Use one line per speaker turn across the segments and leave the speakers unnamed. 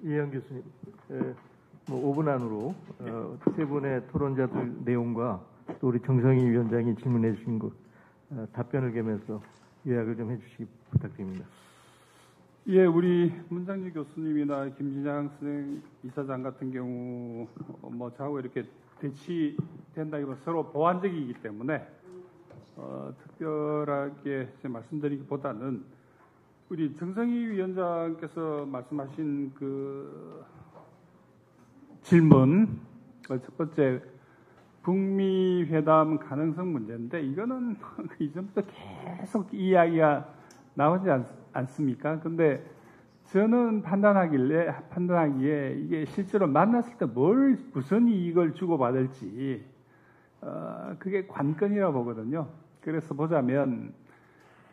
이해영 교수님, 뭐 5분 안으로 세 분의 토론자들 내용과 또 우리 정성희 위원장이 질문해 주신 것 답변을 겸해서 요약을 좀 해주시기 부탁드립니다.
예, 우리 문장지 교수님이나 김진양 선생 이사장 같은 경우 뭐 저하고 이렇게 대치된다기보다 서로 보완적이기 때문에 특별하게 말씀드리기보다는 우리 정성희 위원장께서 말씀하신 그 질문 첫 번째 북미 회담 가능성 문제인데 이거는 이전부터 계속 이야기가 나오지 않습니까? 근데 저는 판단하기에 이게 실제로 만났을 때 무슨 이익을 주고받을지 그게 관건이라고 보거든요. 그래서 보자면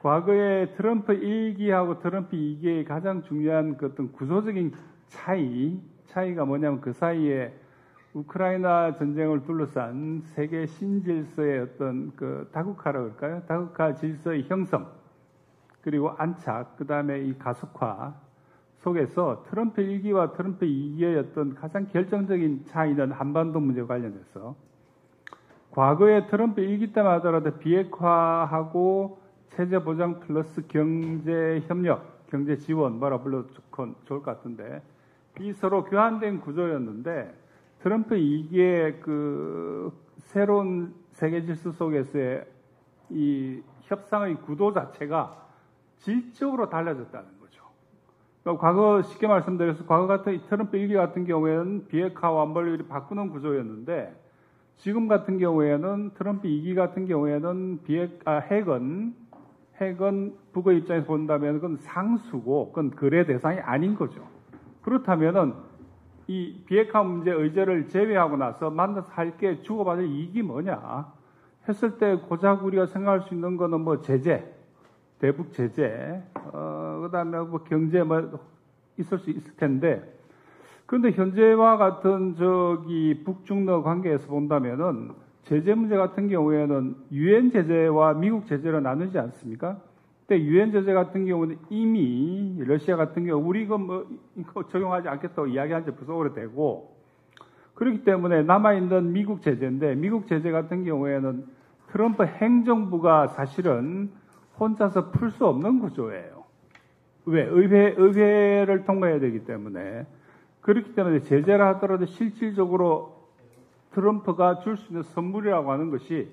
과거에 트럼프 1기하고 트럼프 2기의 가장 중요한 그 어떤 구조적인 차이가 뭐냐면 그 사이에 우크라이나 전쟁을 둘러싼 세계 신질서의 어떤 그 다국화라고 할까요? 다국화 질서의 형성, 그리고 안착, 그 다음에 이 가속화 속에서 트럼프 1기와 트럼프 2기의 어떤 가장 결정적인 차이는 한반도 문제와 관련해서 과거에 트럼프 1기 때만 하더라도 비핵화하고 체제 보장 플러스 경제 협력, 경제 지원 뭐라 불러도 좋을 것 같은데 이 서로 교환된 구조였는데 트럼프 2기의 그 새로운 세계 질서 속에서의 이 협상의 구도 자체가 질적으로 달라졌다는 거죠. 그러니까 과거 쉽게 말씀드려서 과거 같은 트럼프 1기 같은 경우에는 비핵화와 안보를 바꾸는 구조였는데 지금 같은 경우에는 트럼프 2기 같은 경우에는 핵은 북의 입장에서 본다면 그건 상수고 그건 거래 대상이 아닌 거죠. 그렇다면은 이 비핵화 문제 의제를 제외하고 나서 만나서 할 게 주고받을 이익이 뭐냐 했을 때 고작 우리가 생각할 수 있는 거는 뭐 제재, 대북 제재, 그다음에 뭐 경제 뭐 있을 수 있을 텐데 그런데 현재와 같은 북중러 관계에서 본다면은 제재 문제 같은 경우에는 유엔 제재와 미국 제재로 나누지 않습니까? 근데 유엔 제재 같은 경우는 이미 러시아 같은 경우 우리 이거 적용하지 않겠다고 이야기한 지 벌써 오래되고 그렇기 때문에 남아있는 미국 제재인데 미국 제재 같은 경우에는 트럼프 행정부가 사실은 혼자서 풀 수 없는 구조예요. 왜? 의회를 통과해야 되기 때문에. 그렇기 때문에 제재를 하더라도 실질적으로 트럼프가 줄 수 있는 선물이라고 하는 것이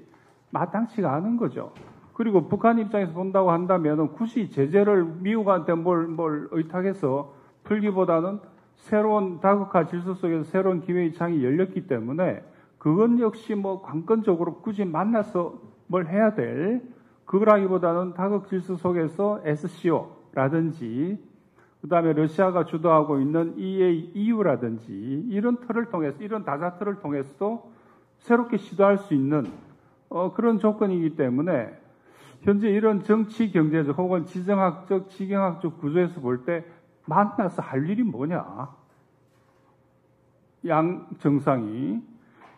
마땅치가 않은 거죠. 그리고 북한 입장에서 본다고 한다면 굳이 제재를 미국한테 뭘 의탁해서 풀기보다는 새로운 다국화 질서 속에서 새로운 기회의 창이 열렸기 때문에 그건 역시 뭐 관건적으로 굳이 만나서 뭘 해야 될 그거라기보다는 다국 질서 속에서 SCO라든지 그다음에 러시아가 주도하고 있는 EU라든지 이런 틀을 통해서 이런 다자 틀을 통해서도 새롭게 시도할 수 있는 그런 조건이기 때문에 현재 이런 정치 경제적 혹은 지정학적 지경학적 구조에서 볼 때 만나서 할 일이 뭐냐 양 정상이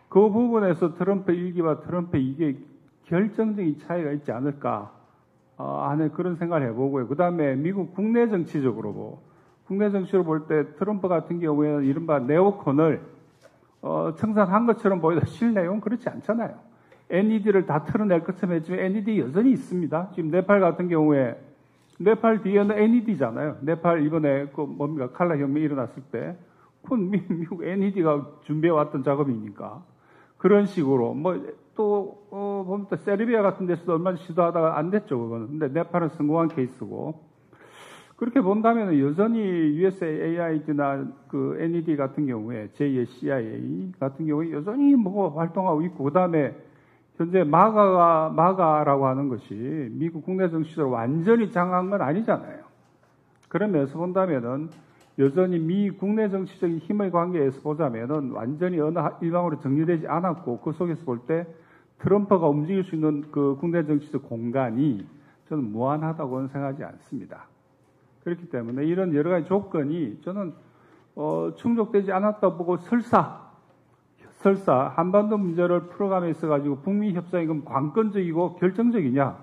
그 부분에서 트럼프 1기와 트럼프 2기의 결정적인 차이가 있지 않을까 하는 그런 생각을 해보고요. 그 다음에 미국 국내 정치적으로 국내 정치로 볼 때 트럼프 같은 경우에는 이른바 네오콘을 청산한 것처럼 보이다 실내용 그렇지 않잖아요. NED를 다 틀어낼 것처럼 했지만 NED 여전히 있습니다. 지금 네팔 같은 경우에 네팔 뒤에는 NED잖아요. 네팔 이번에 칼라 혁명이 일어났을 때 그건 미국 NED가 준비해왔던 작업이니까 그런 식으로 보면 또 세르비아 같은 데서도 얼마 시도하다가 안 됐죠, 그거는. 근데 네팔은 성공한 케이스고. 그렇게 본다면 여전히 USAID나 그 NED 같은 경우에 제2의 CIA 같은 경우에 여전히 활동하고 있고, 그 다음에 현재 마가라고 하는 것이 미국 국내 정치적으로 완전히 장악한 건 아니잖아요. 그런 면에서 본다면은 여전히 미 국내 정치적인 힘의 관계에서 보자면은 완전히 어느 일방으로 정리되지 않았고 그 속에서 볼 때 트럼프가 움직일 수 있는 그 국내 정치적 공간이 저는 무한하다고는 생각하지 않습니다. 그렇기 때문에 이런 여러 가지 조건이 저는 충족되지 않았다 보고 설사 한반도 문제를 풀어감에 있어가지고 북미 협상이 그럼 관건적이고 결정적이냐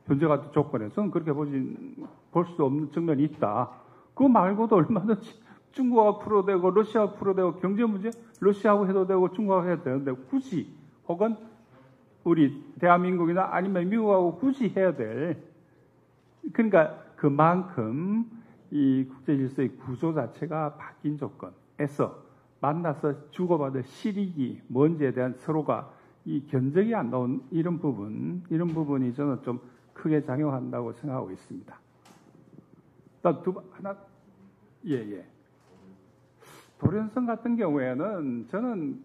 현재 같은 조건에서는 그렇게 볼 수 없는 측면이 있다. 그거 말고도 얼마든지 중국하고 풀어도 되고 러시아하고 풀어도 되고 경제 문제 러시아하고 해도 되고 중국하고 해도 되는데 굳이 혹은 우리 대한민국이나 아니면 미국하고 굳이 해야 될 그러니까 그만큼 이 국제질서의 구조 자체가 바뀐 조건에서 만나서 주고받을 실익이 뭔지에 대한 서로가 이 견적이 안 나온 이런 부분이 저는 좀 크게 작용한다고 생각하고 있습니다. 하나, 예. 도련선 같은 경우에는 저는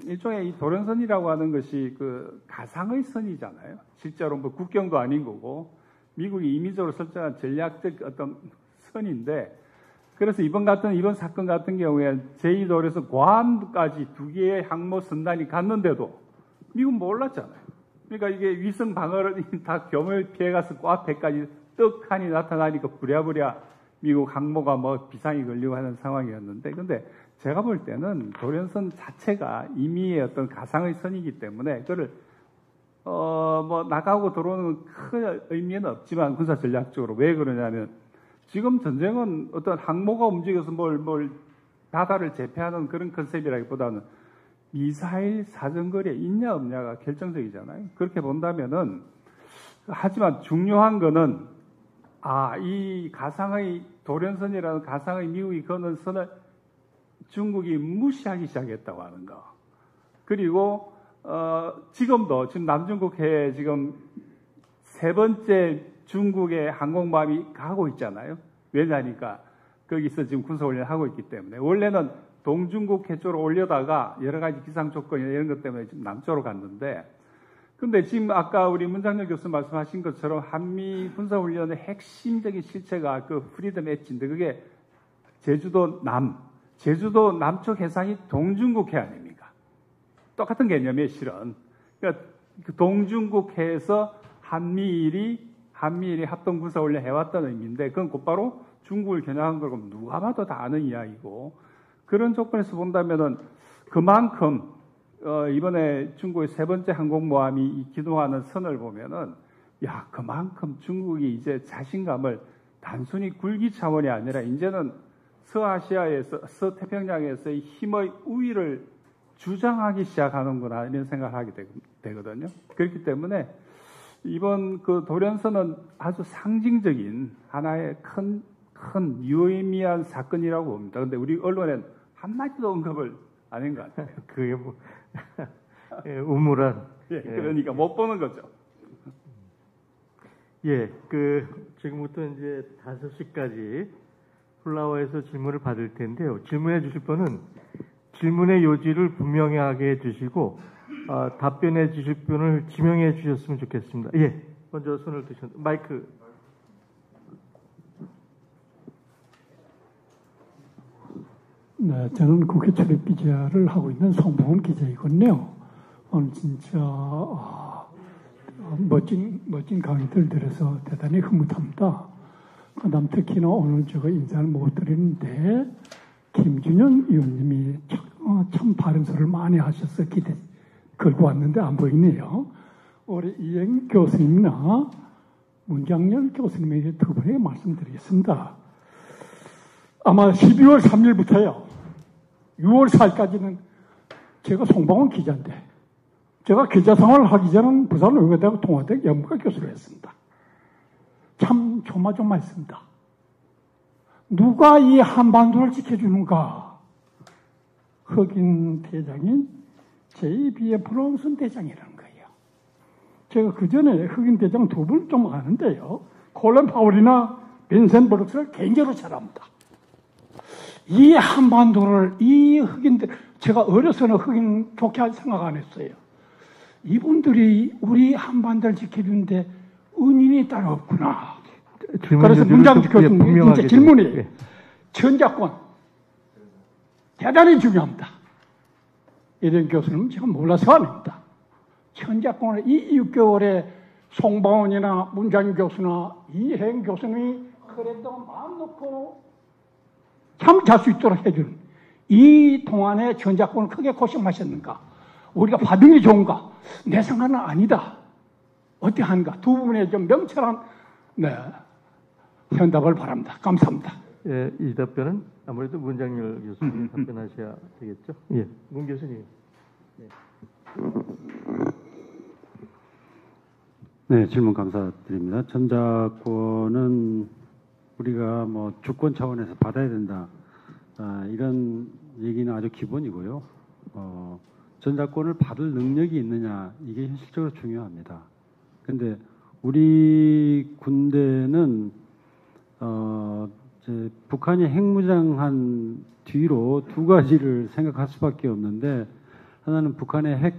일종의 이 도련선이라고 하는 것이 그 가상의 선이잖아요. 실제로 뭐 국경도 아닌 거고 미국이 임의적으로 설정한 전략적 어떤 선인데 그래서 이번 사건 같은 경우에 제2도련선 괌까지 2개의 항모 선단이 갔는데도 미국은 몰랐잖아요. 그러니까 이게 위성 방어를 다 겸을 피해가서 그 앞에까지 떡하니 나타나니까 부랴부랴 미국 항모가 뭐 비상이 걸리고 하는 상황이었는데, 근데 제가 볼 때는 도련선 자체가 임의의 어떤 가상의 선이기 때문에 그걸 뭐 나가고 들어오는 큰 의미는 없지만 군사 전략적으로 왜 그러냐면 지금 전쟁은 어떤 항모가 움직여서 뭘 바다를 제패하는 그런 컨셉이라기보다는 미사일 사정거리에 있냐 없냐가 결정적이잖아요. 그렇게 본다면은 하지만 중요한 거는 이 가상의 도련선이라는 가상의 미국이 거는 선을 중국이 무시하기 시작했다고 하는 거. 그리고 지금 남중국해에 지금 3번째 중국의 항공모함이 가고 있잖아요. 왜냐니까 거기서 지금 군사훈련을 하고 있기 때문에. 원래는 동중국해 쪽으로 올려다가 여러 가지 기상 조건 이런 것 때문에 지금 남쪽으로 갔는데, 근데 지금 아까 우리 문장열 교수 말씀하신 것처럼 한미 군사훈련의 핵심적인 실체가 그 프리덤 엣지인데 그게 제주도 남쪽 해상이 동중국해 아닙니까? 똑같은 개념이에요, 실은. 그러니까 그 동중국해에서 한미일이 합동 군사훈련 해왔다는 의미인데 그건 곧바로 중국을 겨냥한 거고 누가 봐도 다 아는 이야기고 그런 조건에서 본다면은 그만큼 이번에 중국의 3번째 항공모함이 기동하는 선을 보면은 그만큼 중국이 이제 자신감을 단순히 굴기 차원이 아니라 이제는 서태평양에서의 힘의 우위를 주장하기 시작하는구나 이런 생각을 하게 되거든요. 그렇기 때문에 이번 그 도련선은 아주 상징적인 하나의 큰 유의미한 사건이라고 봅니다. 그런데 우리 언론엔 한마디도 언급을 안 한 것 같아요.
그게 뭐 우물한.
그러니까 못 보는 거죠.
지금부터 이제 5시까지 플라워에서 질문을 받을 텐데요. 질문해 주실 분은 질문의 요지를 분명하게 해주시고 답변해 주실 분을 지명해 주셨으면 좋겠습니다. 먼저 손을 드셨는데 마이크.
네, 저는 국회 출입 기자를 하고 있는 송봉훈 기자이거든요. 오늘 진짜 멋진 강의들 들어서 대단히 흐뭇합니다. 그다음 특히나 오늘 제가 인사를 못 드리는데 김준현 의원님이 참 바른 소리를 많이 하셔서 기대 걸고 왔는데 안 보이네요. 우리 이행 교수님이나 문장열 교수님에게 두 분에게 말씀드리겠습니다. 아마 12월 3일부터요. 6월 4일까지는 제가 송봉훈 기자인데 제가 기자 생활을 하기 전에는 부산의과대학 동아대학 연구과 교수를 했습니다. 참 조마조마했습니다. 누가 이 한반도를 지켜주는가? 흑인 대장인 제2비의 브론슨 대장이라는 거예요. 제가 그 전에 흑인 대장 2분 좀 아는데요. 콜린 파월이나 빈센 브룩스를 개인적으로 잘 압니다. 이 한반도를 이 흑인들, 제가 어려서는 흑인 좋게 생각 안 했어요. 이분들이 우리 한반도를 지켜주는데 은인이 따로 없구나. 그래서 문장열 교수님 이제 질문이 전작권 대단히 중요합니다. 이런 교수님 제가 몰라서 아닙니다. 전작권을 이 6개월에 송봉훈이나 문장열 교수나 이행 교수님이 그래도 마음 놓고 참 잘 수 있도록 해주는 이 동안에 전작권을 크게 고심하셨는가? 우리가 받은 게 좋은가? 내 생각은 아니다. 어떻게 하는가? 두 부분에 좀 명철한 현답을 바랍니다. 감사합니다.
예, 이 답변은 아무래도 문장열 교수님 답변하셔야 되겠죠. 예, 문 교수님.
네, 질문 감사드립니다. 전자권은 우리가 뭐 주권 차원에서 받아야 된다. 이런 얘기는 아주 기본이고요. 전자권을 받을 능력이 있느냐, 이게 현실적으로 중요합니다. 근데 우리 군대는 이제 북한이 핵무장한 뒤로 두 가지를 생각할 수밖에 없는데, 하나는 북한의 핵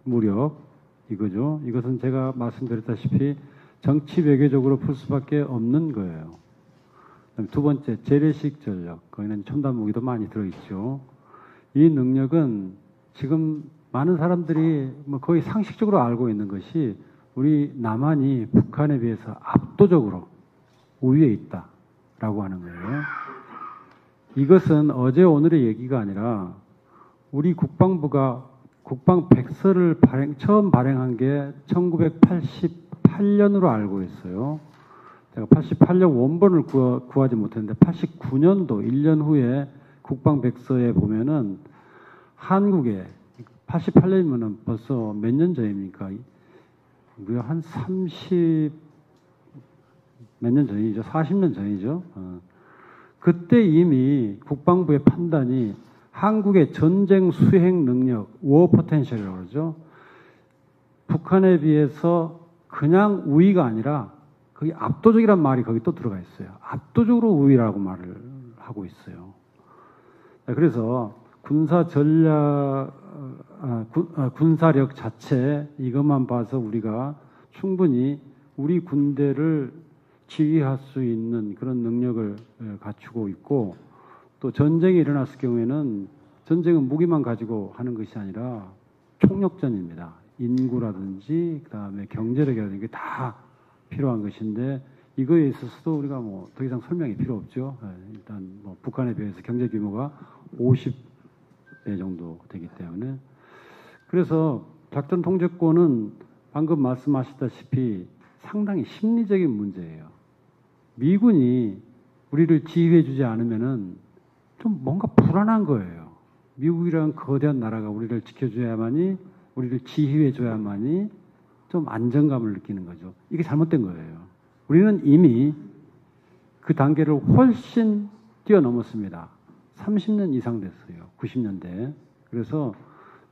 무력 이거죠. 이것은 제가 말씀드렸다시피 정치 외교적으로 풀 수밖에 없는 거예요. 두 번째, 재래식 전력. 거기는 첨단 무기도 많이 들어있죠. 이 능력은 지금 많은 사람들이 뭐 거의 상식적으로 알고 있는 것이 우리 남한이 북한에 비해서 압도적으로 우위에 있다라고 하는 거예요. 이것은 어제 오늘의 얘기가 아니라 우리 국방부가 국방백서를 처음 발행한 게 1988년으로 알고 있어요. 제가 88년 원본을 구하지 못했는데 89년도 1년 후에 국방백서에 보면은 한국에 88년이면 벌써 몇 년 전입니까? 무려 한 30 몇 년 전이죠. 40년 전이죠. 그때 이미 국방부의 판단이 한국의 전쟁 수행 능력, 워 포텐셜이라고 그러죠. 북한에 비해서 그냥 우위가 아니라 거기 압도적이란 말이 거기 또 들어가 있어요. 압도적으로 우위라고 말을 하고 있어요. 그래서 군사력 자체 이것만 봐서 우리가 충분히 우리 군대를 지휘할 수 있는 그런 능력을 갖추고 있고, 또 전쟁이 일어났을 경우에는 전쟁은 무기만 가지고 하는 것이 아니라 총력전입니다. 인구라든지 그다음에 경제력이라든지 다 필요한 것인데, 이거에 있어서도 우리가 뭐 더 이상 설명이 필요 없죠. 일단 뭐 북한에 비해서 경제 규모가 50배 정도 되기 때문에. 그래서 작전 통제권은 방금 말씀하셨다시피 상당히 심리적인 문제예요. 미군이 우리를 지휘해 주지 않으면은 좀 뭔가 불안한 거예요. 미국이라는 거대한 나라가 우리를 지켜줘야만이, 우리를 지휘해 줘야만이 좀 안정감을 느끼는 거죠. 이게 잘못된 거예요. 우리는 이미 그 단계를 훨씬 뛰어넘었습니다. 30년 이상 됐어요. 90년대. 그래서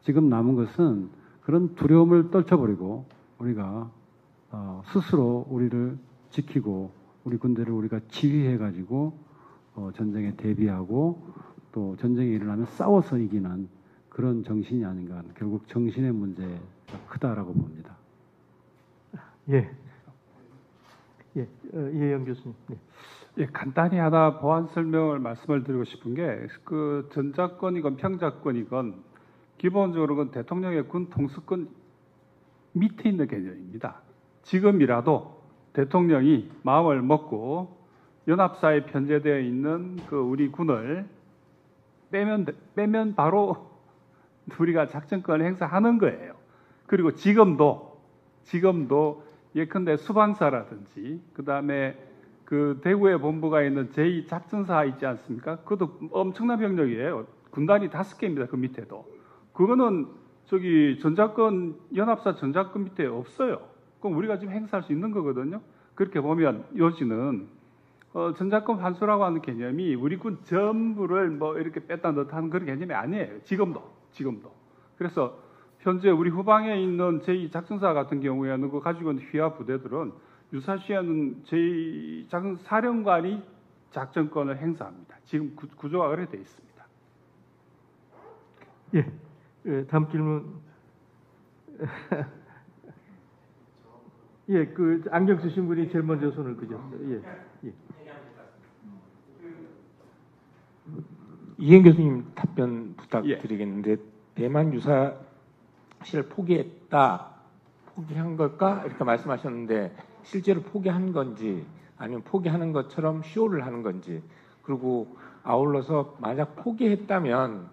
지금 남은 것은 그런 두려움을 떨쳐버리고 우리가 스스로 우리를 지키고 우리 군대를 우리가 지휘해가지고 전쟁에 대비하고 또 전쟁이 일어나면 싸워서 이기는 그런 정신이 아닌가. 결국 정신의 문제가 크다라고 봅니다.
예. 예, 이혜영 교수님. 예.
예, 간단히 하나 보완 설명을 말씀을 드리고 싶은 게, 그 전자권이건 평자권이건 기본적으로 그 대통령의 군 통수권 밑에 있는 개념입니다. 지금이라도 대통령이 마음을 먹고 연합사에 편제되어 있는 그 우리 군을 빼면 바로 우리가 작전권을 행사하는 거예요. 그리고 지금도 예컨대 수방사라든지 그다음에 그 대구에 본부가 있는 제2작전사 있지 않습니까? 그것도 엄청난 병력이에요. 군단이 5개입니다. 그 밑에도. 그거는 저기 전자권 연합사 전자권 밑에 없어요. 그럼 우리가 지금 행사할 수 있는 거거든요. 그렇게 보면 요지는 전자권 환수라고 하는 개념이 우리 군 전부를 뭐 이렇게 뺐다 넣다 하는 그런 개념이 아니에요. 지금도. 그래서 현재 우리 후방에 있는 제2작전사 같은 경우에는 그 가지고 있는 휘하 부대들은 유사시에는 제2작전 사령관이 작전권을 행사합니다. 지금 구조가 그렇게 되어 있습니다.
예, 다음 질문. 예, 그 안경 쓰신 분이 제일 먼저 손을 그셨어요. 예.
이행 교수님 답변 부탁드리겠는데, 대만 유사시를 포기한 걸까? 이렇게 말씀하셨는데, 실제로 포기한 건지 아니면 포기하는 것처럼 쇼를 하는 건지, 그리고 아울러서 만약 포기했다면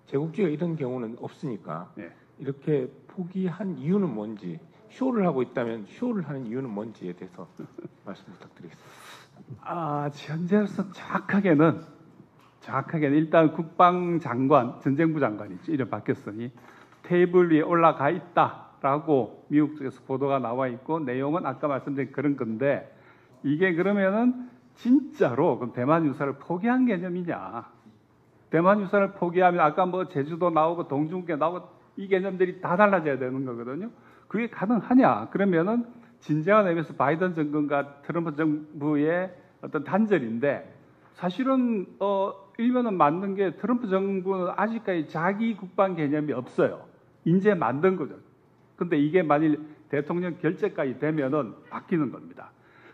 제국주의가 이런 경우는 없으니까 이렇게 포기한 이유는 뭔지, 쇼를 하고 있다면 쇼를 하는 이유는 뭔지에 대해서 말씀 부탁드리겠습니다.
현재로서 정확하게는 일단 국방장관, 전쟁부 장관이죠. 이름 바뀌었으니 테이블 위에 올라가 있다라고 미국 쪽에서 보도가 나와 있고 내용은 아까 말씀드린 그런 건데 이게 그러면은 진짜로 그럼 대만 유사를 포기한 개념이냐? 대만 유사를 포기하면 아까 뭐 제주도 나오고 동중계 나오고 이 개념들이 다 달라져야 되는 거거든요. 그게 가능하냐? 그러면은 진정한 의미에서 바이든 정권과 트럼프 정부의 어떤 단절인데 사실은 일면은 맞는 게 트럼프 정부는 아직까지 자기 국방 개념이 없어요. 이제 만든 거죠. 근데 이게 만일 대통령 결재까지 되면은 바뀌는 겁니다.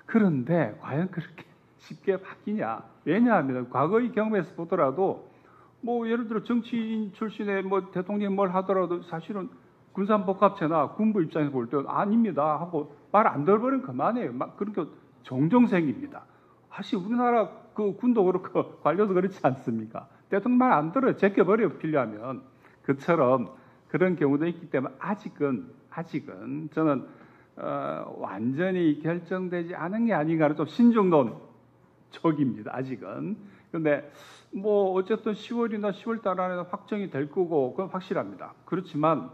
그런데 과연 그렇게 쉽게 바뀌냐? 왜냐하면 과거의 경험에서 보더라도 뭐 예를 들어 정치인 출신의 뭐 대통령이 뭘 하더라도 사실은 군산복합체나 군부 입장에서 볼 때는 아닙니다 하고 말 안 들어버리면 그만해요. 그렇게 종종 생깁니다. 사실 우리나라 그 군도 그렇고 관료도 그렇지 않습니까? 대통령 말 안 들어요. 제껴버려요. 필요하면. 그처럼 그런 경우도 있기 때문에 아직은 저는 완전히 결정되지 않은 게 아닌가를 좀 신중론 쪽입니다. 아직은. 그런데 뭐 어쨌든 10월이나 10월달 안에 확정이 될 거고 그건 확실합니다. 그렇지만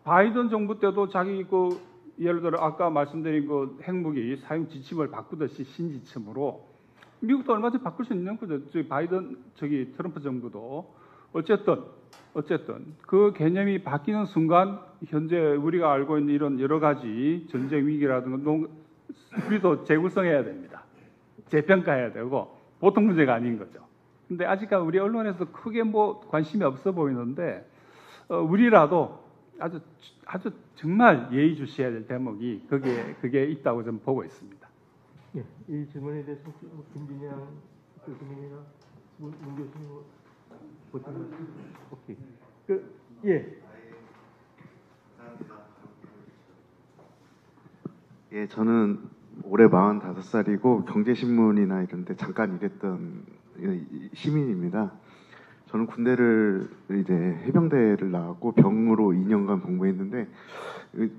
바이든 정부 때도 자기 예를 들어 아까 말씀드린 그 핵무기 사용 지침을 바꾸듯이 신지침으로 미국도 얼마든지 바꿀 수 있는 거죠. 트럼프 정부도 어쨌든 그 개념이 바뀌는 순간 현재 우리가 알고 있는 이런 여러 가지 전쟁 위기라든가 우리도 재구성해야 됩니다. 재평가해야 되고 보통 문제가 아닌 거죠. 근데 아직까지 우리 언론에서 크게 뭐 관심이 없어 보이는데 우리라도 아주 정말 예의주시해야 될 대목이 그게 있다고 저는 보고 있습니다.
예, 이 질문에 대해서 김진양 교수님이나 문 교수님 오케이.
예, 저는 올해 45살이고 경제신문이나 이런 데 잠깐 일했던 시민입니다. 저는 군대를 이제 해병대를 나왔고 병으로 2년간 복무했는데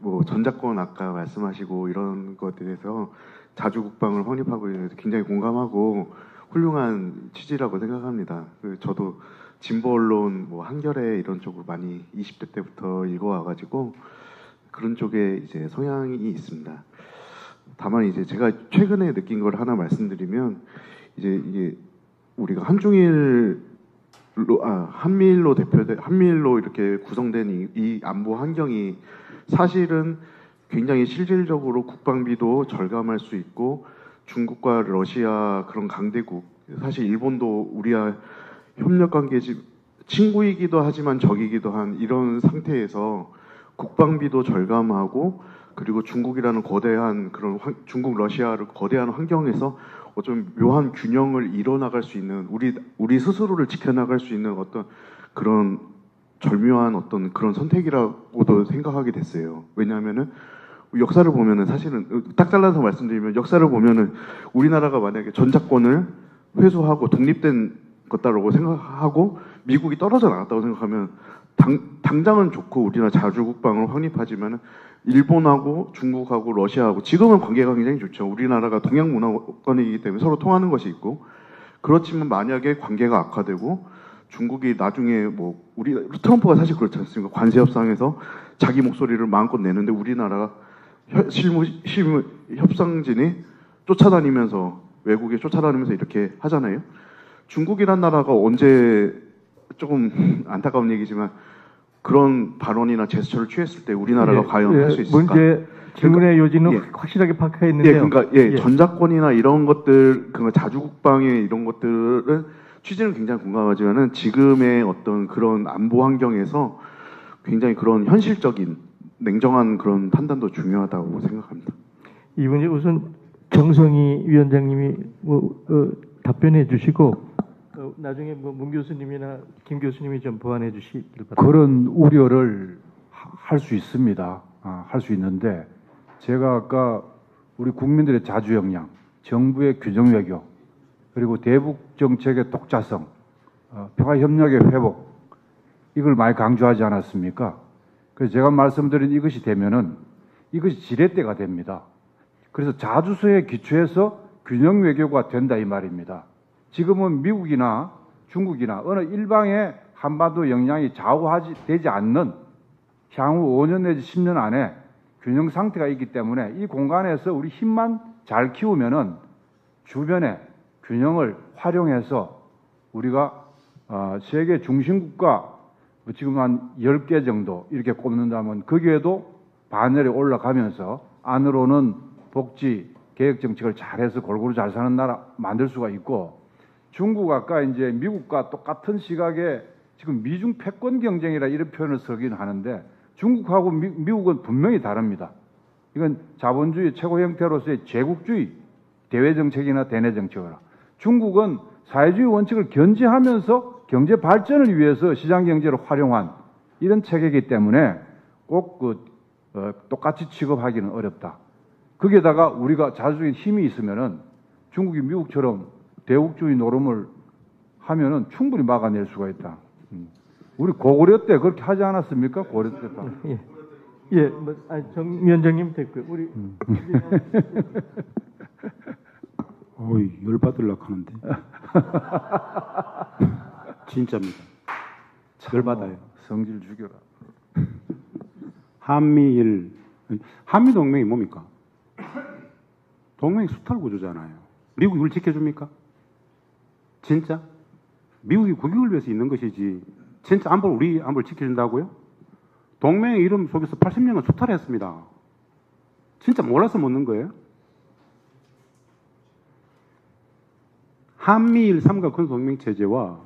뭐 전작권 아까 말씀하시고 이런 것에 대해서 자주 국방을 확립하고 있는 데 굉장히 공감하고 훌륭한 취지라고 생각합니다. 저도 진보 언론 뭐 한겨레 이런 쪽으로 많이 20대 때부터 읽어와가지고 그런 쪽에 이제 성향이 있습니다. 다만 이제 제가 최근에 느낀 걸 하나 말씀드리면 이제 이게 우리가 한미일로 이렇게 구성된 이 안보 환경이 사실은 굉장히 실질적으로 국방비도 절감할 수 있고 중국과 러시아 그런 강대국 사실 일본도 우리와 협력 관계지 친구이기도 하지만 적이기도 한 이런 상태에서 국방비도 절감하고 그리고 중국이라는 거대한 그런 중국 러시아를 거대한 환경에서 좀 묘한 균형을 이뤄나갈 수 있는 우리 스스로를 지켜나갈 수 있는 어떤 그런 절묘한 어떤 그런 선택이라고도 생각하게 됐어요. 왜냐하면은 역사를 보면은 사실은 딱 잘라서 말씀드리면 역사를 보면은 우리나라가 만약에 전작권을 회수하고 독립된 것다라고 생각하고 미국이 떨어져 나갔다고 생각하면 당장은 좋고 우리나라 자주국방을 확립하지만은 일본하고 중국하고 러시아하고 지금은 관계가 굉장히 좋죠. 우리나라가 동양 문화권이기 때문에 서로 통하는 것이 있고 그렇지만 만약에 관계가 악화되고 중국이 나중에 뭐 트럼프가 사실 그렇지 않습니까? 관세 협상에서 자기 목소리를 마음껏 내는데 우리나라가 실무 협상진이 쫓아다니면서 외국에 쫓아다니면서 이렇게 하잖아요. 중국이란 나라가 언제 조금 안타까운 얘기지만 그런 발언이나 제스처를 취했을 때 우리나라가 과연 할 수 있을까?
질문의 요지는 확실하게 박혀있는데요.
전작권이나 이런 것들, 자주국방의 이런 것들은 취지는 굉장히 공감하지만은 지금의 어떤 그런 안보 환경에서 굉장히 그런 현실적인 냉정한 그런 판단도 중요하다고 생각합니다.
이 문제 우선 정성희 위원장님이 답변해 주시고 나중에 문 교수님이나 김 교수님이 좀 보완해 주시길 바랍니다.
그런 우려를 할 수 있습니다. 할 수 있는데 제가 아까 우리 국민들의 자주역량, 정부의 규정 외교, 그리고 대북 정책의 독자성, 평화협력의 회복 이걸 많이 강조하지 않았습니까? 그래서 제가 말씀드린 이것이 되면은 이것이 지렛대가 됩니다. 그래서 자주서에 기초해서 균형 외교가 된다 이 말입니다. 지금은 미국이나 중국이나 어느 일방의 한반도 영향이 되지 않는 향후 5년 내지 10년 안에 균형 상태가 있기 때문에 이 공간에서 우리 힘만 잘 키우면은 주변에 균형을 활용해서 우리가 세계 중심국가 지금 한 10개 정도 이렇게 꼽는다면 거기에도 반열에 올라가면서 안으로는 복지 개혁 정책을 잘해서 골고루 잘 사는 나라 만들 수가 있고, 중국 아까 이제 미국과 똑같은 시각에 지금 미중 패권 경쟁이라 이런 표현을 쓰긴 하는데 중국하고 미국은 분명히 다릅니다. 이건 자본주의 최고 형태로서의 제국주의 대외 정책이나 대내 정책이라, 중국은 사회주의 원칙을 견지하면서 경제 발전을 위해서 시장 경제를 활용한 이런 체계이기 때문에 꼭 똑같이 취급하기는 어렵다. 거기에다가 우리가 자주적인 힘이 있으면은 중국이 미국처럼 대국주의 노름을 하면은 충분히 막아낼 수가 있다. 우리 고구려 때 그렇게 하지 않았습니까? 고구려 때.
예, 정 위원장님 됐고요. 우리
어이, 열받으려고 하는데. 진짜입니다. 열받아요.
성질 죽여라.
한미 동맹이 뭡니까? 동맹이 수탈 구조잖아요. 미국이 이걸 지켜줍니까? 진짜? 미국이 국익을 위해서 있는 것이지 진짜 우리 안보를 지켜준다고요? 동맹의 이름 속에서 80년간 수탈했습니다. 진짜 몰라서 묻는 거예요? 한미일 삼각 군사동맹 체제와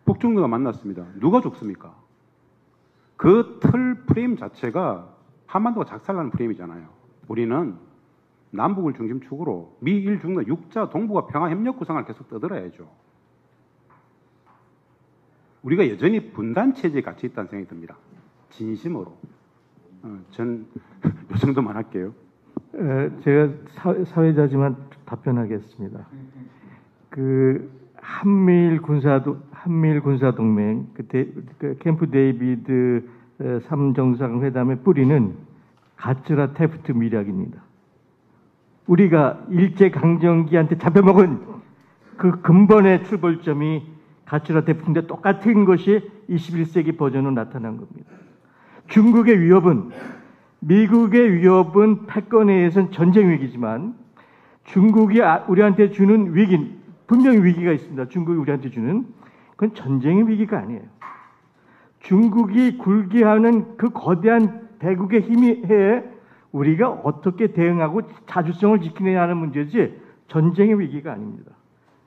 북중국가 만났습니다. 누가 죽습니까? 그 틀 프레임 자체가 한반도가 작살나는 프레임이잖아요. 우리는 남북을 중심축으로 미일 중나 육자 동북아 평화협력 구상을 계속 떠들어야죠. 우리가 여전히 분단 체제에 갇혀 있다는 생각이 듭니다. 진심으로. 전 이 정도만 할게요.
제가 사회자지만 답변하겠습니다. 그 한미일 군사동맹, 그 캠프 데이비드 3정상회담의 뿌리는 가츠라 테프트 미략입니다. 우리가 일제강점기한테 잡혀먹은 그 근본의 출발점이 가츠라 테프트인데 똑같은 것이 21세기 버전으로 나타난 겁니다. 중국의 위협은, 미국의 위협은 패권에 의해서는 전쟁 위기지만 중국이 우리한테 주는 위기는 분명히 위기가 있습니다. 중국이 우리한테 주는 그건 전쟁의 위기가 아니에요. 중국이 굴기하는 그 거대한 대국의 힘에 우리가 어떻게 대응하고 자주성을 지키느냐 하는 문제지 전쟁의 위기가 아닙니다.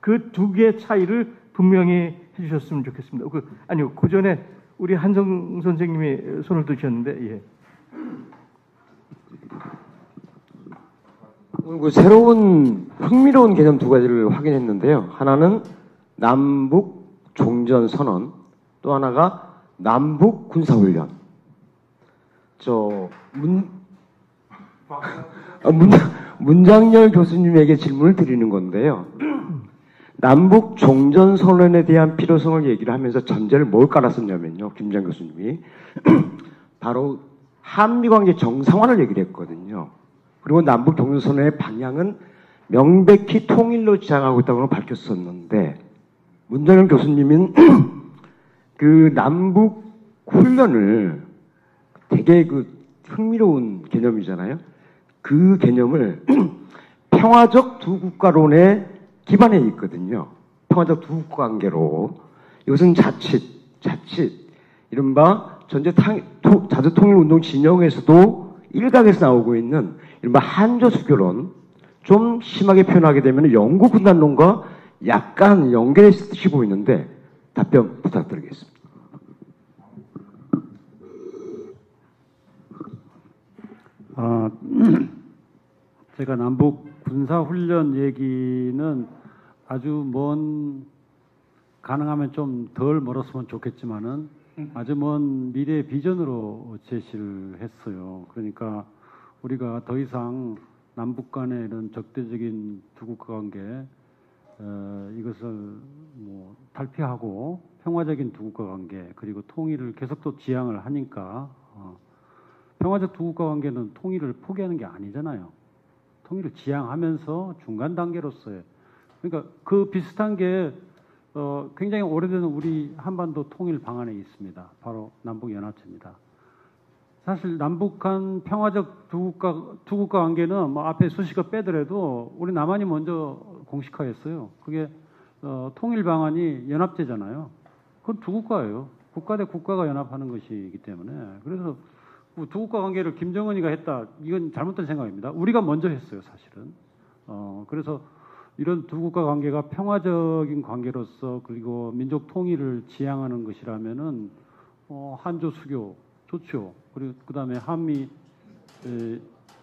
그 두 개의 차이를 분명히 해주셨으면 좋겠습니다. 그 전에 우리 한성 선생님이 손을 드셨는데, 예.
새로운 흥미로운 개념 두 가지를 확인했는데요. 하나는 남북 종전 선언, 또 하나가 남북 군사 훈련. 문장열 교수님에게 질문을 드리는 건데요. 남북 종전 선언에 대한 필요성을 얘기를 하면서 전제를 뭘 깔았었냐면요. 김장 교수님이 바로 한미 관계 정상화를 얘기를 했거든요. 그리고 남북 종전 선언의 방향은 명백히 통일로 지향하고 있다고 밝혔었는데, 문장열 교수님은 그 남북 훈련을 되게 흥미로운 개념이잖아요. 그 개념을 평화적 두 국가론에 기반해 있거든요. 평화적 두 국가 관계로. 이것은 자칫 이른바 자주통일운동 진영에서도 일각에서 나오고 있는 이른바 한조수교론, 좀 심하게 표현하게 되면 영구분단론과 약간 연결해서 보이는데 답변 부탁드리겠습니다.
제가 남북 군사훈련 얘기는 아주 가능하면 좀 덜 멀었으면 좋겠지만은 아주 먼 미래 비전으로 제시를 했어요. 그러니까 우리가 더 이상 남북 간의 이런 적대적인 두 국가 관계 이것을 탈피하고 평화적인 두 국가 관계, 그리고 통일을 계속 또 지향을 하니까 평화적 두 국가 관계는 통일을 포기하는 게 아니잖아요. 통일을 지향하면서 중간 단계로서의 그러니까 그 비슷한 게 굉장히 오래된 우리 한반도 통일 방안에 있습니다. 바로 남북연합체입니다. 사실 남북 간 평화적 두 국가 관계는 뭐 앞에 수식어 빼더라도 우리 남한이 먼저 공식화했어요. 그게 통일 방안이 연합제잖아요. 그건 두 국가예요. 국가 대 국가가 연합하는 것이기 때문에 그래서 두 국가 관계를 김정은이가 했다. 이건 잘못된 생각입니다. 우리가 먼저 했어요, 사실은. 그래서 이런 두 국가 관계가 평화적인 관계로서 그리고 민족 통일을 지향하는 것이라면은 한조 수교 좋죠. 그리고 그다음에 한미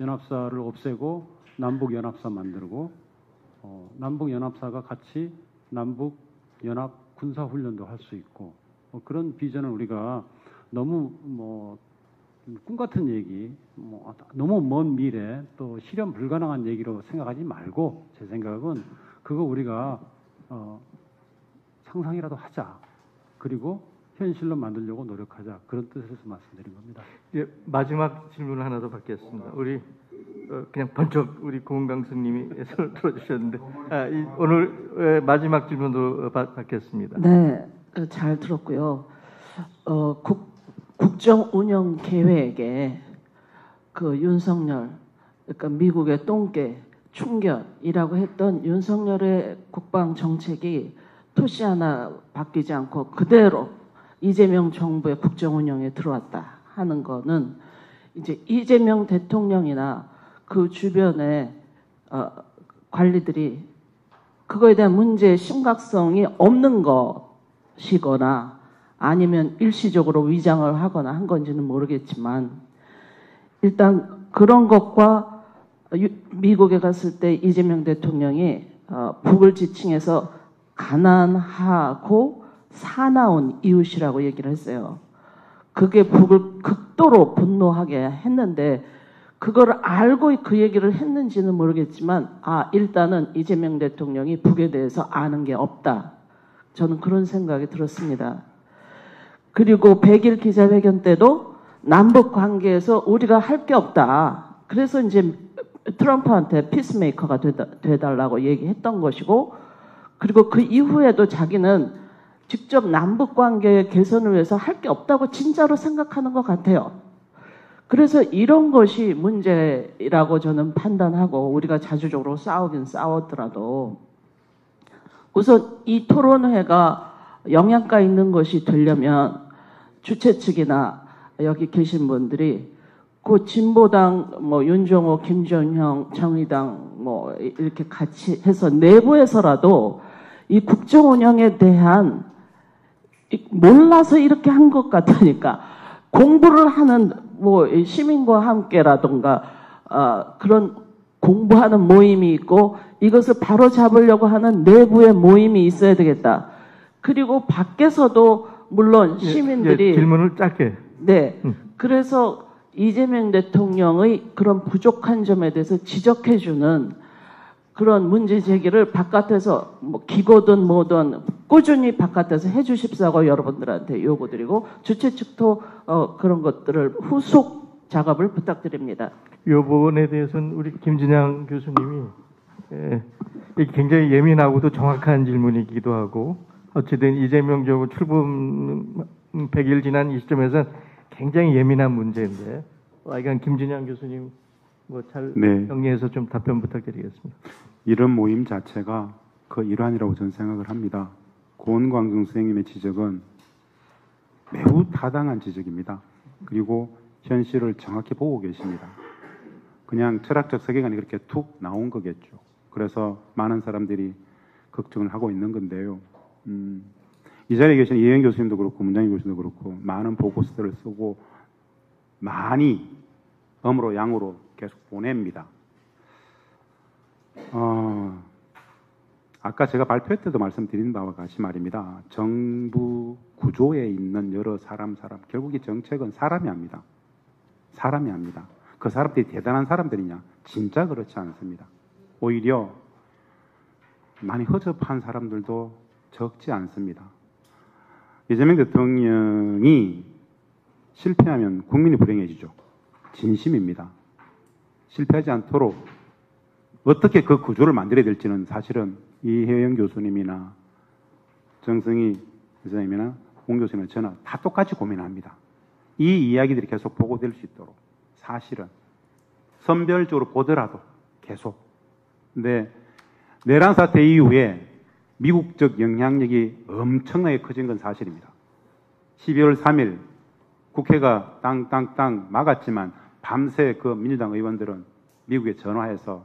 연합사를 없애고 남북 연합사 만들고 남북 연합사가 같이 남북 연합 군사 훈련도 할 수 있고 그런 비전을 우리가 너무 꿈 같은 얘기, 너무 먼 미래 또 실현 불가능한 얘기로 생각하지 말고 제 생각은 그거 우리가 상상이라도 하자. 그리고 현실로 만들려고 노력하자. 그런 뜻에서 말씀드린 겁니다.
예, 마지막 질문을 하나 더 받겠습니다. 우리 그냥 번쩍 우리 고은강수님이 손을 들어주셨는데 오늘 마지막 질문도 받겠습니다.
네, 잘 들었고요. 국정 운영 계획에 그 윤석열, 그러니까 미국의 똥개 충견이라고 했던 윤석열의 국방 정책이 토시 하나 바뀌지 않고 그대로 이재명 정부의 국정 운영에 들어왔다 하는 거는 이제 이재명 대통령이나 그 주변의 관리들이 그거에 대한 문제의 심각성이 없는 것이거나 아니면 일시적으로 위장을 하거나 한 건지는 모르겠지만 일단 그런 것과 미국에 갔을 때 이재명 대통령이 북을 지칭해서 가난하고 사나운 이웃이라고 얘기를 했어요. 그게 북을 극도로 분노하게 했는데 그걸 알고 그 얘기를 했는지는 모르겠지만 일단은 이재명 대통령이 북에 대해서 아는 게 없다. 저는 그런 생각이 들었습니다. 그리고 100일 기자회견 때도 남북 관계에서 우리가 할 게 없다. 그래서 이제 트럼프한테 피스메이커가 돼달라고 얘기했던 것이고 그리고 그 이후에도 자기는 직접 남북 관계 개선을 위해서 할 게 없다고 진짜로 생각하는 것 같아요. 그래서 이런 것이 문제라고 저는 판단하고 우리가 자주적으로 싸우긴 싸웠더라도 우선 이 토론회가 영양가 있는 것이 되려면 주최 측이나 여기 계신 분들이 그 진보당 윤종호, 김전형, 정의당 이렇게 같이 해서 내부에서라도 이 국정 운영에 대한 몰라서 이렇게 한 것 같으니까 공부를 하는 시민과 함께라던가 그런 공부하는 모임이 있고 이것을 바로 잡으려고 하는 내부의 모임이 있어야 되겠다. 그리고 밖에서도 물론 시민들이
질문을 짧게.
네. 그래서 이재명 대통령의 그런 부족한 점에 대해서 지적해주는 그런 문제 제기를 바깥에서 기고든 뭐든 꾸준히 바깥에서 해주십사고 여러분들한테 요구드리고 주최 측도 그런 것들을 후속 작업을 부탁드립니다.
이 부분에 대해서는 우리 김진양 교수님이 굉장히 예민하고도 정확한 질문이기도 하고 어쨌든 이재명 정부 출범 100일 지난 이 시점에서 굉장히 예민한 문제인데 이건 김진양 교수님 잘 정리해서 좀 답변 부탁드리겠습니다.
이런 모임 자체가 그 일환이라고 저는 생각을 합니다. 고은광중 선생님의 지적은 매우 타당한 지적입니다. 그리고 현실을 정확히 보고 계십니다. 그냥 철학적 세계관이 그렇게 툭 나온 거겠죠. 그래서 많은 사람들이 걱정을 하고 있는 건데요. 이 자리에 계신 이혜영 교수님도 그렇고 문장희 교수님도 그렇고 많은 보고서들을 쓰고 많이 음으로 양으로 계속 보냅니다. 아까 제가 발표 때도 말씀드린 바와 같이 말입니다. 정부 구조에 있는 여러 사람 결국 이 정책은 사람이 합니다. 사람이 합니다. 그 사람들이 대단한 사람들이냐? 진짜 그렇지 않습니다. 오히려 많이 허접한 사람들도 적지 않습니다. 이재명 대통령이 실패하면 국민이 불행해지죠. 진심입니다. 실패하지 않도록 어떻게 그 구조를 만들어야 될지는 사실은 이혜영 교수님이나 정승희 교수님이나 홍 교수님이나 저는 다 똑같이 고민합니다. 이 이야기들이 계속 보고될 수 있도록 사실은 선별적으로 보더라도 계속. 근데 내란 사태 이후에 미국적 영향력이 엄청나게 커진 건 사실입니다. 12월 3일 국회가 땅땅땅 막았지만 밤새 그 민주당 의원들은 미국에 전화해서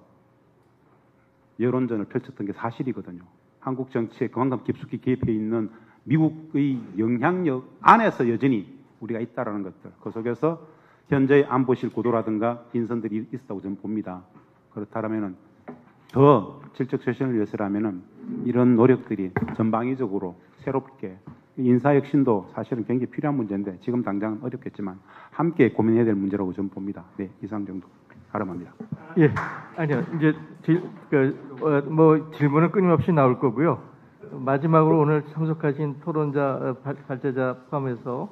여론전을 펼쳤던 게 사실이거든요. 한국 정치에 그만큼 깊숙이 개입해 있는 미국의 영향력 안에서 여전히 우리가 있다라는 것들. 그 속에서 현재의 안보실 구도라든가 인선들이 있었다고 저는 봅니다. 그렇다면은 더 질적 쇄신을 위해서라면은 이런 노력들이 전방위적으로 새롭게 인사혁신도 사실은 굉장히 필요한 문제인데 지금 당장은 어렵겠지만 함께 고민해야 될 문제라고 저는 봅니다. 네, 이상 정도 발언합니다.
예, 아니요. 이제 질문은 끊임없이 나올 거고요. 마지막으로 오늘 참석하신 토론자, 발제자 포함해서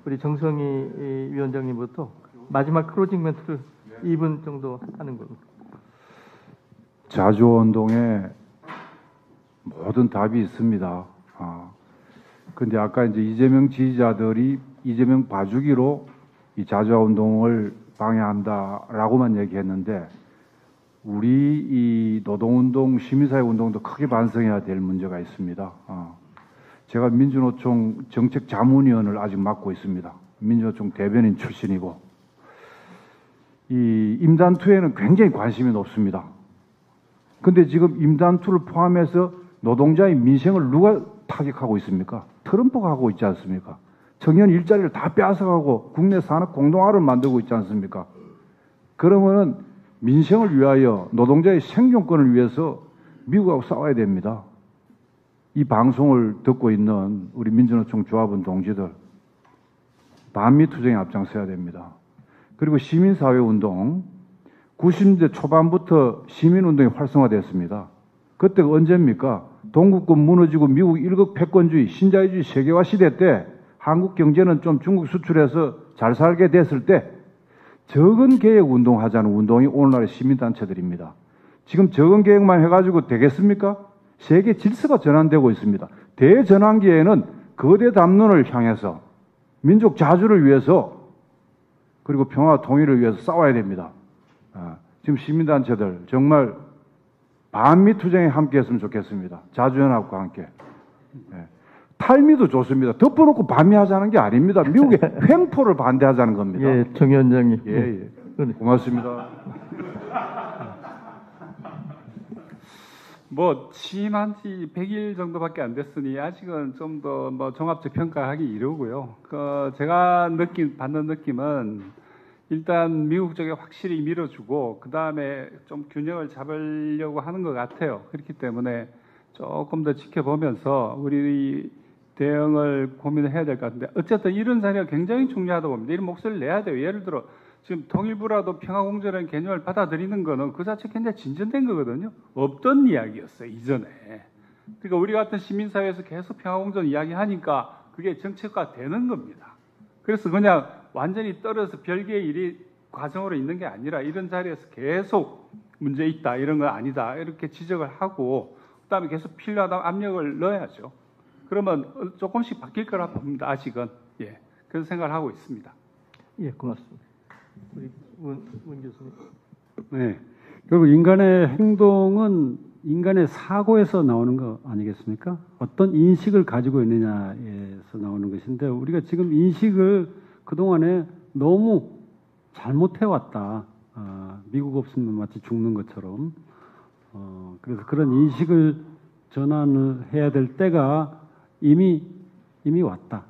우리 정성희 위원장님부터 마지막 클로징 멘트를 2분 정도 하는 겁니다.
자주운동에 모든 답이 있습니다. 근데 아까 이제 이재명 지지자들이 이재명 봐주기로 이 자주운동을 방해한다라고만 얘기했는데 우리 이 노동운동, 시민사회운동도 크게 반성해야 될 문제가 있습니다. 제가 민주노총 정책자문위원을 아직 맡고 있습니다. 민주노총 대변인 출신이고 이 임단투에는 굉장히 관심이 높습니다. 근데 지금 임단투를 포함해서 노동자의 민생을 누가 타격하고 있습니까? 트럼프가 하고 있지 않습니까? 청년 일자리를 다 빼앗아가고 국내 산업 공동화를 만들고 있지 않습니까? 그러면은 민생을 위하여 노동자의 생존권을 위해서 미국하고 싸워야 됩니다. 이 방송을 듣고 있는 우리 민주노총 조합원 동지들 반미 투쟁에 앞장서야 됩니다. 그리고 시민사회운동 90년대 초반부터 시민운동이 활성화됐습니다. 그때가 언제입니까? 동구권 무너지고 미국 일극 패권주의, 신자유주의 세계화 시대 때 한국 경제는 좀 중국 수출해서 잘 살게 됐을 때 적은 계획 운동하자는 운동이 오늘날의 시민단체들입니다. 지금 적은 계획만 해가지고 되겠습니까? 세계 질서가 전환되고 있습니다. 대전환기에는 거대 담론을 향해서 민족 자주를 위해서 그리고 평화와 통일을 위해서 싸워야 됩니다. 지금 시민단체들 정말 반미 투쟁에 함께 했으면 좋겠습니다. 자주연합과 함께. 탈미도 좋습니다. 덮어놓고 반미하자는 게 아닙니다. 미국의 횡포를 반대하자는 겁니다.
예, 정 위원장님.
예. 고맙습니다.
뭐 취임한 지 100일 정도밖에 안 됐으니 아직은 좀 더 뭐 종합적 평가하기 이르고요. 제가 받는 느낌은 일단 미국 쪽에 확실히 밀어주고 그 다음에 좀 균형을 잡으려고 하는 것 같아요. 그렇기 때문에 조금 더 지켜보면서 우리 대응을 고민해야 될 것 같은데 어쨌든 이런 자리가 굉장히 중요하다고 봅니다. 이런 목소리를 내야 돼요. 예를 들어 지금 통일부라도 평화공조라는 개념을 받아들이는 거는 그 자체 굉장히 진전된 거거든요. 없던 이야기였어요. 이전에. 그러니까 우리 같은 시민사회에서 계속 평화공조 이야기하니까 그게 정책화 되는 겁니다. 그래서 그냥 완전히 떨어져서 별개의 일이 과정으로 있는 게 아니라 이런 자리에서 계속 문제 있다 이런 건 아니다 이렇게 지적을 하고 그다음에 계속 필요하다면 압력을 넣어야죠. 그러면 조금씩 바뀔 거라 봅니다. 아직은. 예. 그런 생각을 하고 있습니다.
예, 고맙습니다. 우리 문 교수님.
네. 결국 인간의 행동은 인간의 사고에서 나오는 거 아니겠습니까? 어떤 인식을 가지고 있느냐에서 나오는 것인데 우리가 지금 인식을 그동안에 너무 잘못해왔다. 미국 없으면 마치 죽는 것처럼. 그래서 그런 인식을 전환을 해야 될 때가 이미 왔다.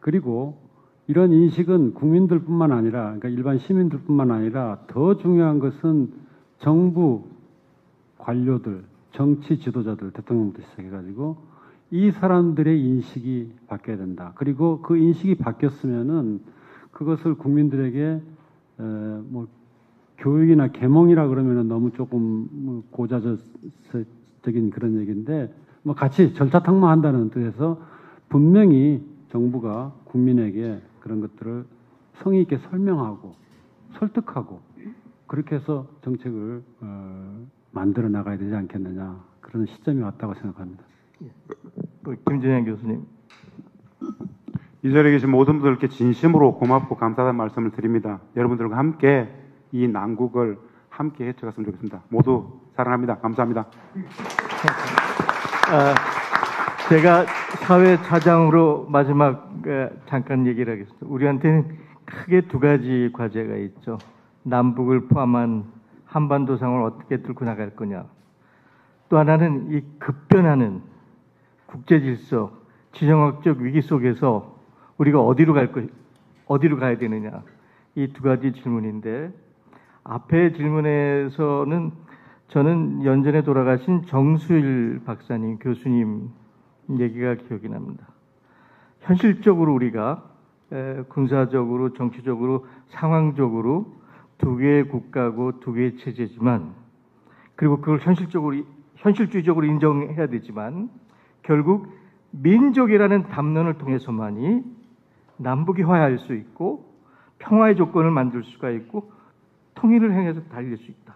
그리고 이런 인식은 국민들뿐만 아니라, 그러니까 일반 시민들뿐만 아니라 더 중요한 것은 정부 관료들, 정치 지도자들, 대통령부터 시작해가지고 이 사람들의 인식이 바뀌어야 된다. 그리고 그 인식이 바뀌었으면은 그것을 국민들에게 뭐 교육이나 계몽이라 그러면은 너무 조금 고자적인 그런 얘기인데 뭐 같이 절차 탕마한다는 뜻에서 분명히 정부가 국민에게 그런 것들을 성의 있게 설명하고 설득하고 그렇게 해서 정책을 만들어 나가야 되지 않겠느냐 그런 시점이 왔다고 생각합니다.
김진양 교수님.
이 자리에 계신 모든 분들께 진심으로 고맙고 감사하다는 말씀을 드립니다. 여러분들과 함께 이 난국을 함께 헤쳐갔으면 좋겠습니다. 모두 사랑합니다. 감사합니다.
제가 사회 차장으로 마지막 잠깐 얘기를 하겠습니다. 우리한테는 크게 두 가지 과제가 있죠. 남북을 포함한 한반도 상황을 어떻게 뚫고 나갈 거냐. 또 하나는 이 급변하는 국제 질서, 지정학적 위기 속에서 우리가 어디로 가야 되느냐. 이 두 가지 질문인데 앞에 질문에서는 저는 연전에 돌아가신 정수일 박사님, 교수님 얘기가 기억이 납니다. 현실적으로 우리가 군사적으로, 정치적으로, 상황적으로 두 개의 국가고 두 개의 체제지만 그리고 그걸 현실주의적으로 인정해야 되지만 결국 민족이라는 담론을 통해서만이 남북이 화해할 수 있고 평화의 조건을 만들 수가 있고 통일을 행해서 달릴 수 있다.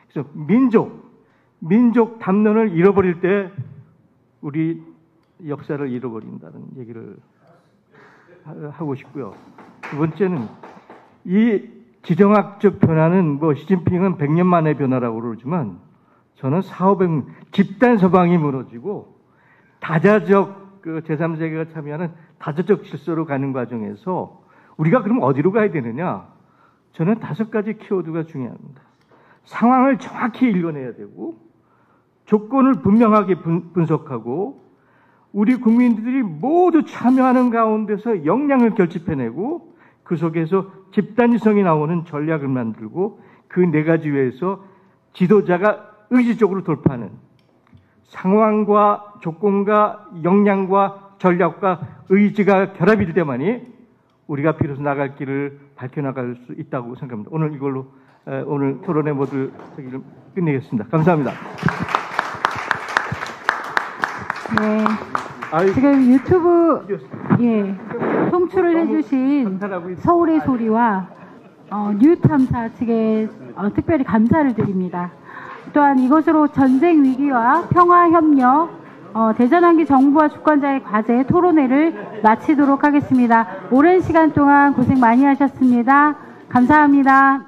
그래서 민족 담론을 잃어버릴 때 우리 역사를 잃어버린다는 얘기를 하고 싶고요. 두 번째는 이 지정학적 변화는 시진핑은 100년 만의 변화라고 그러지만 저는 400년 집단 서방이 무너지고 다자적 제3세계가 참여하는 다자적 질서로 가는 과정에서 우리가 그럼 어디로 가야 되느냐? 저는 5가지 키워드가 중요합니다. 상황을 정확히 읽어내야 되고 조건을 분명하게 분석하고 우리 국민들이 모두 참여하는 가운데서 역량을 결집해내고 그 속에서 집단지성이 나오는 전략을 만들고 그 4가지 외에서 지도자가 의지적으로 돌파하는 상황과 조건과 역량과 전략과 의지가 결합이 될 때만이 우리가 비로소 나갈 길을 밝혀나갈 수 있다고 생각합니다. 오늘 이걸로 오늘 토론의 모두 끝내겠습니다. 감사합니다.
네. 지금 유튜브 송출을 해주신 서울의 소리와 뉴탐사 측에 특별히 감사를 드립니다. 또한 이것으로 전쟁 위기와 평화 협력, 대전환기 정부와 주권자의 과제 토론회를 마치도록 하겠습니다. 오랜 시간 동안 고생 많이 하셨습니다. 감사합니다.